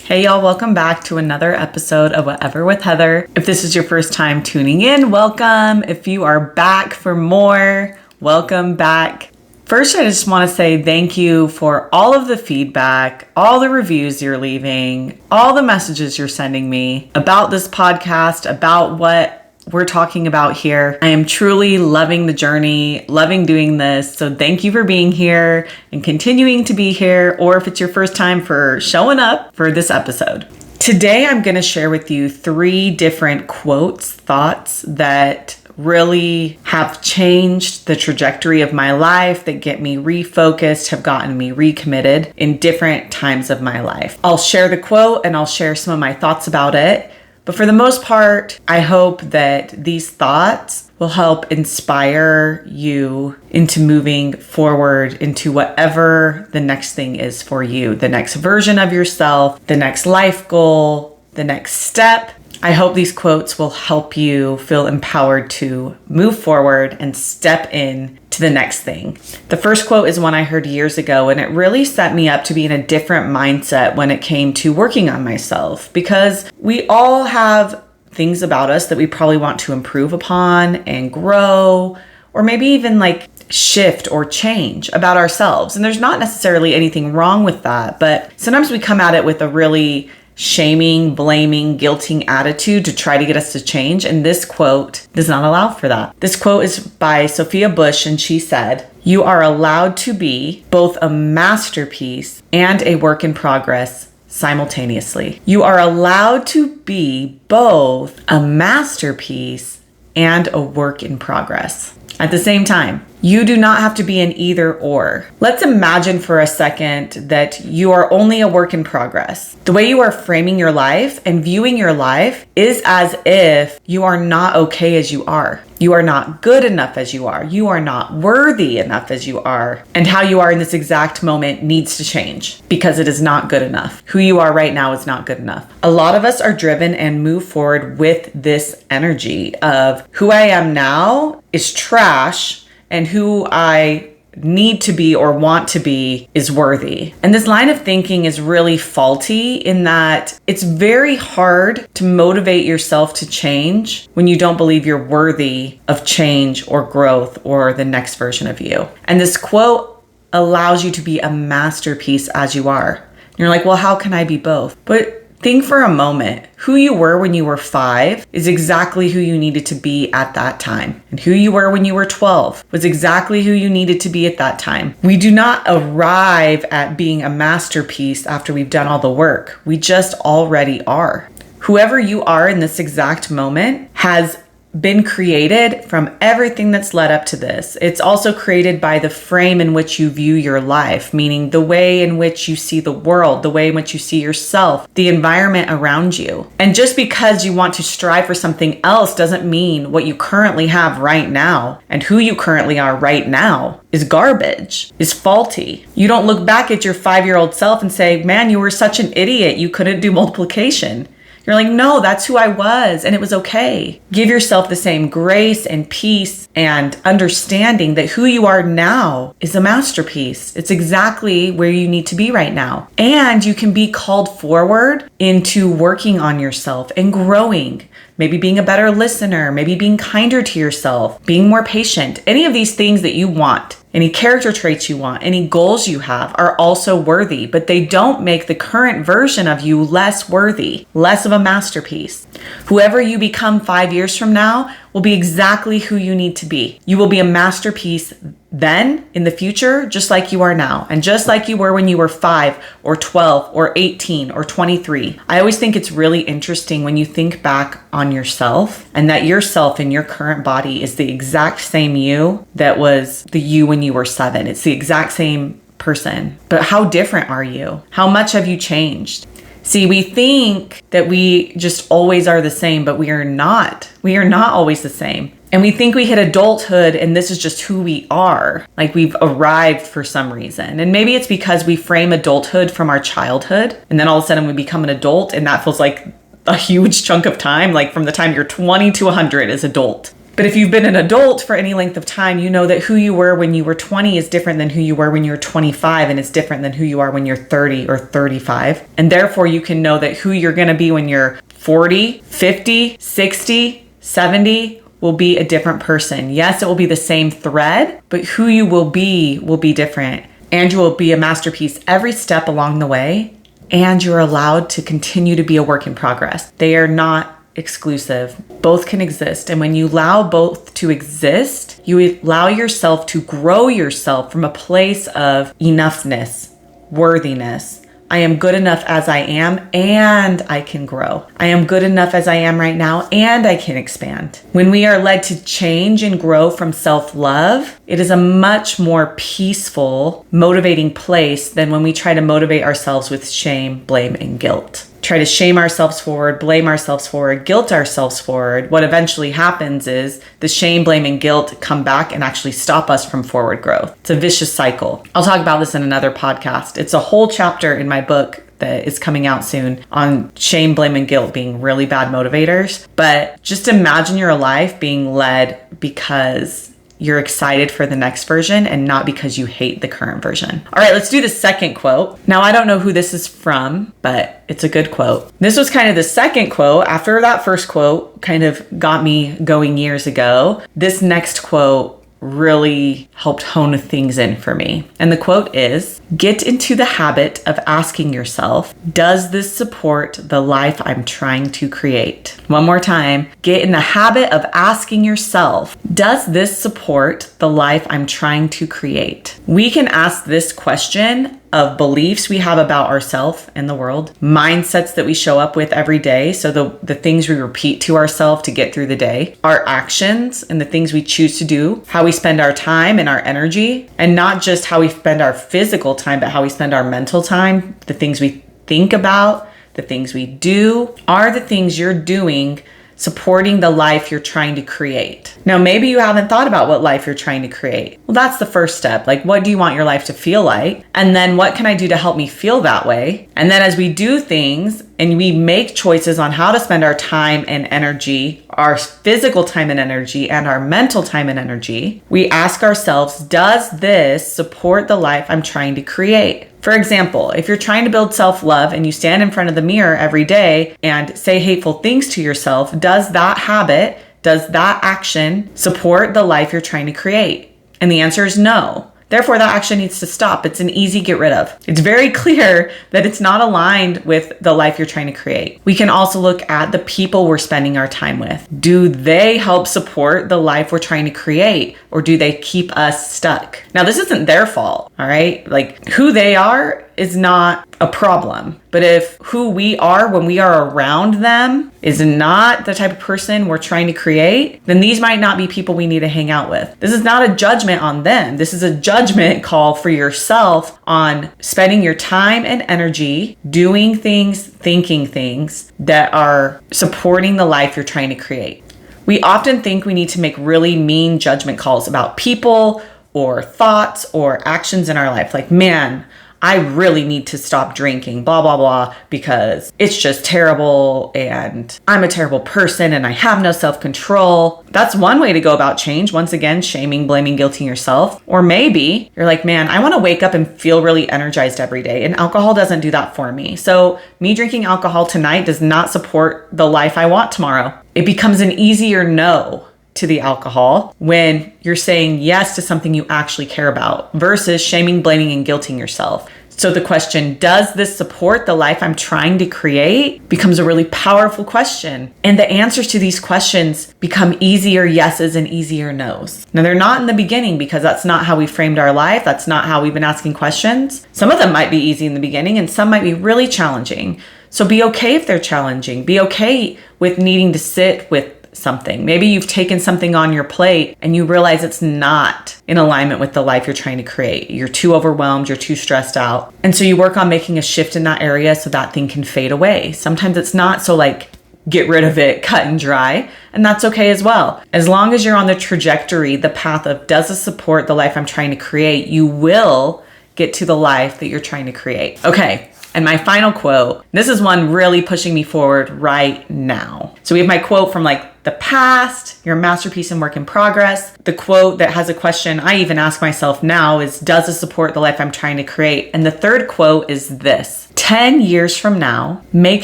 Hey y'all, welcome back to another episode of Whatever with Heather. If this is your first time tuning in, welcome. If you are back for more, welcome back. First, I just want to say thank you for all of the feedback, all the reviews you're leaving, all the messages you're sending me about this podcast, about what we're talking about here. I am truly loving the journey, loving doing this. So thank you for being here and continuing to be here, or if it's your first time for showing up for this episode. Today, I'm going to share with you 3 different quotes, thoughts that really have changed the trajectory of my life, that get me refocused, have gotten me recommitted in different times of my life. I'll share the quote and I'll share some of my thoughts about it. But for the most part, I hope that these thoughts will help inspire you into moving forward into whatever the next thing is for you, the next version of yourself, the next life goal, the next step. I hope these quotes will help you feel empowered to move forward and step in to the next thing. The first quote is one I heard years ago, and it really set me up to be in a different mindset when it came to working on myself, because we all have things about us that we probably want to improve upon and grow, or maybe even shift or change about ourselves. And there's not necessarily anything wrong with that, but sometimes we come at it with a really shaming, blaming, guilting attitude to try to get us to change. And this quote does not allow for that. This quote is by Sophia Bush, and she said, "You are allowed to be both a masterpiece and a work in progress simultaneously." You are allowed to be both a masterpiece and a work in progress at the same time. You do not have to be an either or. Let's imagine for a second that you are only a work in progress. The way you are framing your life and viewing your life is as if you are not okay as you are. You are not good enough as you are. You are not worthy enough as you are. And how you are in this exact moment needs to change because it is not good enough. Who you are right now is not good enough. A lot of us are driven and move forward with this energy of who I am now is trash, and who I need to be or want to be is worthy. And this line of thinking is really faulty in that it's very hard to motivate yourself to change when you don't believe you're worthy of change or growth or the next version of you. And this quote allows you to be a masterpiece as you are. And you're like, well, how can I be both? But think for a moment. Who you were when you were 5 is exactly who you needed to be at that time. And who you were when you were 12 was exactly who you needed to be at that time. We do not arrive at being a masterpiece after we've done all the work. We just already are. Whoever you are in this exact moment has been created from everything that's led up to this. It's also created by the frame in which you view your life, meaning the way in which you see the world, the way in which you see yourself, the environment around you. And just because you want to strive for something else doesn't mean what you currently have right now and who you currently are right now is garbage, is faulty. You don't look back at your 5-year-old self and say, man, you were such an idiot. You couldn't do multiplication. You're like, no, that's who I was, and it was okay. Give yourself the same grace and peace and understanding that who you are now is a masterpiece. It's exactly where you need to be right now. And you can be called forward into working on yourself and growing. Maybe being a better listener, maybe being kinder to yourself, being more patient. Any of these things that you want, any character traits you want, any goals you have are also worthy, but they don't make the current version of you less worthy, less of a masterpiece. Whoever you become 5 years from now will be exactly who you need to be. You will be a masterpiece then in the future, just like you are now, and just like you were when you were 5 or 12 or 18 or 23. I always think it's really interesting when you think back on yourself and that yourself in your current body is the exact same you that was the you when you were 7. It's the exact same person. But how different are you? How much have you changed? See, we think that we just always are the same, but we are not. We are not always the same. And we think we hit adulthood and this is just who we are. Like we've arrived for some reason. And maybe it's because we frame adulthood from our childhood. And then all of a sudden we become an adult and that feels like a huge chunk of time. Like from the time you're 20 to 100 is adult. But if you've been an adult for any length of time, you know that who you were when you were 20 is different than who you were when you're 25, and it's different than who you are when you're 30 or 35. And therefore, you can know that who you're going to be when you're 40, 50, 60, 70 will be a different person. Yes, it will be the same thread, but who you will be different. And you will be a masterpiece every step along the way. And you're allowed to continue to be a work in progress. They are not exclusive. Both can exist. And when you allow both to exist, you allow yourself to grow yourself from a place of enoughness, worthiness. I am good enough as I am, and I can grow. I am good enough as I am right now, and I can expand. When we are led to change and grow from self-love, it is a much more peaceful, motivating place than when we try to motivate ourselves with shame, blame, and guilt. Try to shame ourselves forward, blame ourselves forward, guilt ourselves forward. What eventually happens is the shame, blame, and guilt come back and actually stop us from forward growth. It's a vicious cycle. I'll talk about this in another podcast. It's a whole chapter in my book that is coming out soon on shame, blame, and guilt being really bad motivators. But just imagine your life being led because you're excited for the next version and not because you hate the current version. All right, let's do the second quote. Now, I don't know who this is from, but it's a good quote. This was kind of the second quote after that first quote kind of got me going years ago. This next quote really helped hone things in for me. And the quote is, "Get into the habit of asking yourself, does this support the life I'm trying to create?" One more time, get in the habit of asking yourself, does this support the life I'm trying to create? We can ask this question of beliefs we have about ourselves and the world, mindsets that we show up with every day. So the things we repeat to ourselves to get through the day, our actions and the things we choose to do, how we spend our time and our energy, and not just how we spend our physical time, but how we spend our mental time, the things we think about, the things we do, are the things you're doing supporting the life you're trying to create. Now, maybe you haven't thought about what life you're trying to create. Well, that's the first step. Like, what do you want your life to feel like? And then what can I do to help me feel that way? And then as we do things and we make choices on how to spend our time and energy, our physical time and energy, and our mental time and energy, we ask ourselves, does this support the life I'm trying to create? For example, if you're trying to build self-love and you stand in front of the mirror every day and say hateful things to yourself, does that habit, does that action support the life you're trying to create? And the answer is no. Therefore, that action needs to stop. It's an easy get rid of. It's very clear that it's not aligned with the life you're trying to create. We can also look at the people we're spending our time with. Do they help support the life we're trying to create, or do they keep us stuck? Now, this isn't their fault, all right? Like, who they are is not a problem. But if who we are when we are around them is not the type of person we're trying to create, then these might not be people we need to hang out with. This is not a judgment on them. This is a judgment call for yourself on spending your time and energy doing things, thinking things that are supporting the life you're trying to create. We often think we need to make really mean judgment calls about people or thoughts or actions in our life. Like, man, I really need to stop drinking, blah, blah, blah, because it's just terrible and I'm a terrible person and I have no self-control. That's one way to go about change. Once again, shaming, blaming, guilting yourself. Or maybe you're like, man, I want to wake up and feel really energized every day, and alcohol doesn't do that for me. So me drinking alcohol tonight does not support the life I want tomorrow. It becomes an easier no to the alcohol when you're saying yes to something you actually care about versus shaming, blaming, and guilting yourself. So the question, does this support the life I'm trying to create, becomes a really powerful question. And the answers to these questions become easier yeses and easier nos. Now, they're not in the beginning because that's not how we framed our life. That's not how we've been asking questions. Some of them might be easy in the beginning and some might be really challenging. So be okay if they're challenging. Be okay with needing to sit with something. Maybe you've taken something on your plate and you realize it's not in alignment with the life you're trying to create. You're too overwhelmed, you're too stressed out. And so you work on making a shift in that area so that thing can fade away. Sometimes it's not so like get rid of it, cut and dry, and that's okay as well. As long as you're on the trajectory, the path of does it support the life I'm trying to create, you will get to the life that you're trying to create. Okay. And my final quote, this is one really pushing me forward right now. So we have my quote from like the past, you're a masterpiece and work in progress. The quote that has a question I even ask myself now is, does it support the life I'm trying to create? And the third quote is this: 10 years from now, make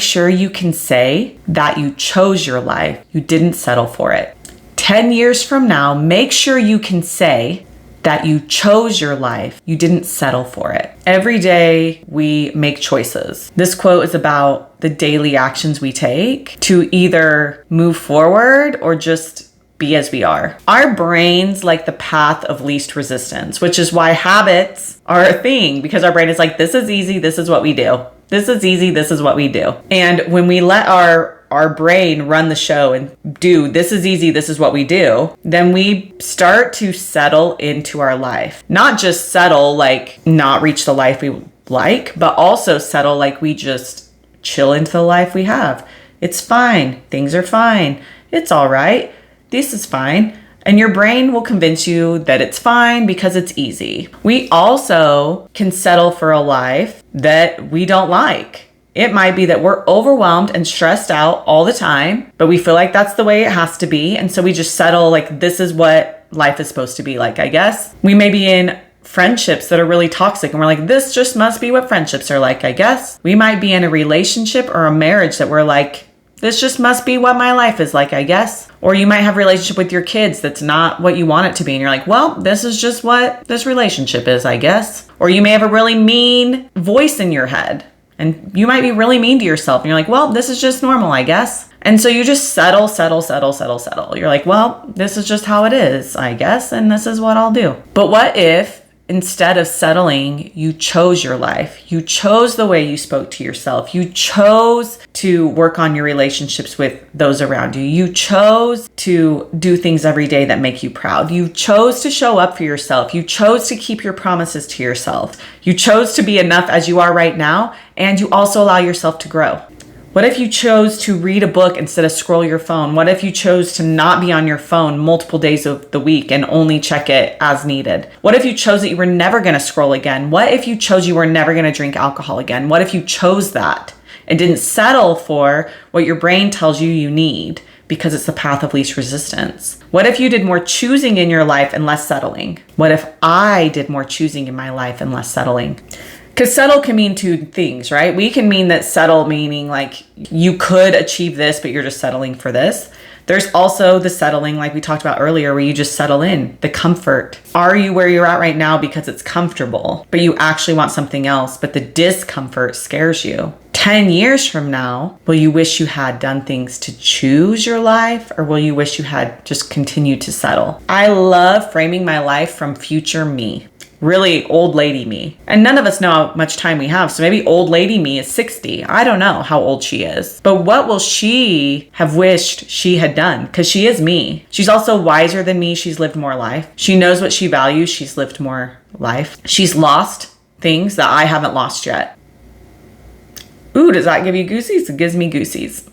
sure you can say that you chose your life, you didn't settle for it. 10 years from now, make sure you can say that you chose your life, you didn't settle for it. Every day we make choices. This quote is about the daily actions we take to either move forward or just be as we are. Our brain's like the path of least resistance, which is why habits are a thing, because our brain is like, this is easy, this is what we do. This is easy, this is what we do. And when we let our brain run the show and do, this is easy, this is what we do, then we start to settle into our life. Not just settle like not reach the life we like, but also settle like we just chill into the life we have. It's fine. Things are fine. It's all right. This is fine. And your brain will convince you that it's fine because it's easy. We also can settle for a life that we don't like. It might be that we're overwhelmed and stressed out all the time, but we feel like that's the way it has to be. And so we just settle like, this is what life is supposed to be like, I guess. We may be in friendships that are really toxic and we're like, this just must be what friendships are like, I guess. We might be in a relationship or a marriage that we're like, this just must be what my life is like, I guess. Or you might have a relationship with your kids that's not what you want it to be. And you're like, well, this is just what this relationship is, I guess. Or you may have a really mean voice in your head and you might be really mean to yourself. And you're like, well, this is just normal, I guess. And so you just settle. You're like, well, this is just how it is, I guess. And this is what I'll do. But what if instead of settling, you chose your life? You chose the way you spoke to yourself. You chose to work on your relationships with those around you. You chose to do things every day that make you proud. You chose to show up for yourself. You chose to keep your promises to yourself. You chose to be enough as you are right now, and you also allow yourself to grow. What if you chose to read a book instead of scroll your phone? What if you chose to not be on your phone multiple days of the week and only check it as needed? What if you chose that you were never going to scroll again? What if you chose you were never going to drink alcohol again? What if you chose that and didn't settle for what your brain tells you you need because it's the path of least resistance? What if you did more choosing in your life and less settling? What if I did more choosing in my life and less settling? Because settle can mean two things, right? We can mean that settle meaning like you could achieve this, but you're just settling for this. There's also the settling like we talked about earlier where you just settle in, the comfort. Are you where you're at right now because it's comfortable, but you actually want something else, but the discomfort scares you? 10 years from now, will you wish you had done things to choose your life, or will you wish you had just continued to settle? I love framing my life from future me. Really old lady me. And none of us know how much time we have. So maybe old lady me is 60. I don't know how old she is. But what will she have wished she had done? Because she is me. She's also wiser than me. She's lived more life. She knows what she values. She's lived more life. She's lost things that I haven't lost yet. Ooh, does that give you goosies? It gives me goosies.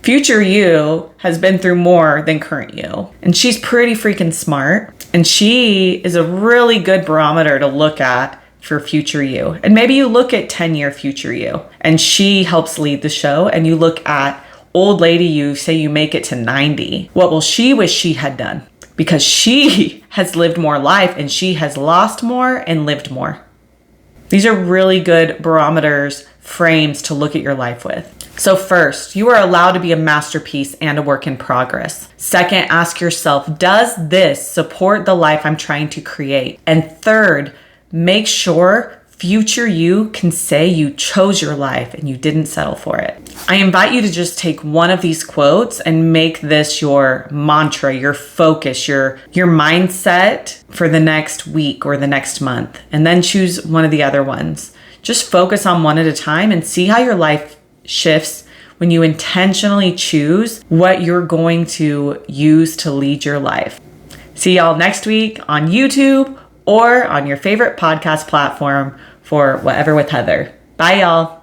Future you has been through more than current you. And she's pretty freaking smart. And she is a really good barometer to look at for future you. And maybe you look at 10-year future you and she helps lead the show, and you look at old lady you, say you make it to 90. What will she wish she had done? Because she has lived more life and she has lost more and lived more. These are really good barometers, frames to look at your life with. So first, you are allowed to be a masterpiece and a work in progress. Second, ask yourself, does this support the life I'm trying to create? And third, make sure future you can say you chose your life and you didn't settle for it. I invite you to just take one of these quotes and make this your mantra, your focus, your mindset for the next week or the next month, and then choose one of the other ones. Just focus on one at a time and see how your life shifts when you intentionally choose what you're going to use to lead your life. See y'all next week on YouTube or on your favorite podcast platform for Whatever with Heather. Bye, y'all.